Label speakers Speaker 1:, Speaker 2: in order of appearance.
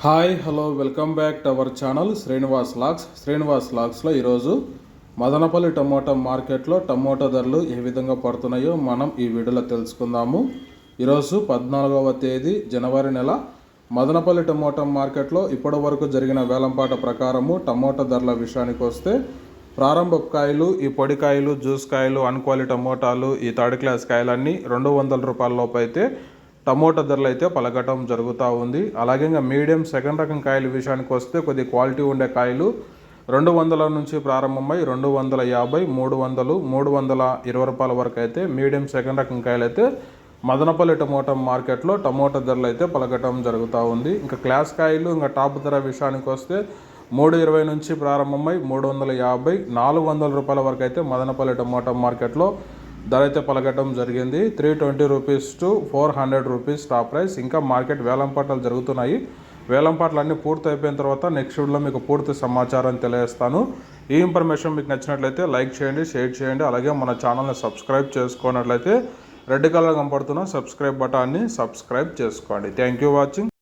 Speaker 1: Hi hello welcome back to our channel Srinivas లాగ్స్లో ఈరోజు Madanapalle tomato మార్కెట్లో టమోటా ధరలు ఏ విధంగా పడుతున్నాయో మనం ఈ వీడియోలో తెలుసుకుందాము. ఈరోజు 14వ తేదీ జనవరి నెల మదనపల్లి టమోటా మార్కెట్లో ఇప్పటి వరకు జరిగిన వేలంపాట ప్రకారము టమోటా ధరల విషయానికి వస్తే ప్రారంభ కాయలు, ఈ పొడి కాయలు, జ్యూస్ కాయలు, అన్క్వాలిటీ టమోటాలు, ఈ థర్డ్ క్లాస్ కాయలన్నీ 200 రూపాయల లోపు అయితే టమోటా ధరలు అయితే పలకటం జరుగుతూ ఉంది. అలాగే ఇంకా మీడియం సెకండ్ రకం కాయల విషయానికి వస్తే కొద్ది క్వాలిటీ ఉండే కాయలు 200 నుంచి ప్రారంభమై 250, 300, 320 రూపాయల వరకు అయితే మీడియం సెకండ్ రకం కాయలు అయితే మదనపల్లి టమోటా మార్కెట్లో టమోటా ధరలు అయితే పలకటం జరుగుతూ ఉంది. ఇంకా క్లాస్ కాయలు ఇంకా టాప్ ధర విషయానికి వస్తే 320 నుంచి ప్రారంభమై 350, 400 రూపాయల వరకు అయితే మదనపల్లి టమోటా మార్కెట్లో ధర అయితే పలకటం జరిగింది. 320 rupees to 400 rupees top price. ఇంకా మార్కెట్ వేలంపాటలు జరుగుతున్నాయి. వేలంపాటలు అన్నీ పూర్తి అయిపోయిన తర్వాత నెక్స్ట్ వీడియోలో మీకు పూర్తి సమాచారం తెలియజేస్తాను. ఈ ఇన్ఫర్మేషన్ మీకు నచ్చినట్లయితే లైక్ చేయండి, షేర్ చేయండి. అలాగే మన ఛానల్ని సబ్స్క్రైబ్ చేసుకున్నట్లయితే రెడ్ కలర్ కనపడుతున్న సబ్స్క్రైబ్ బటన్ని సబ్స్క్రైబ్ చేసుకోండి. Thank you watching.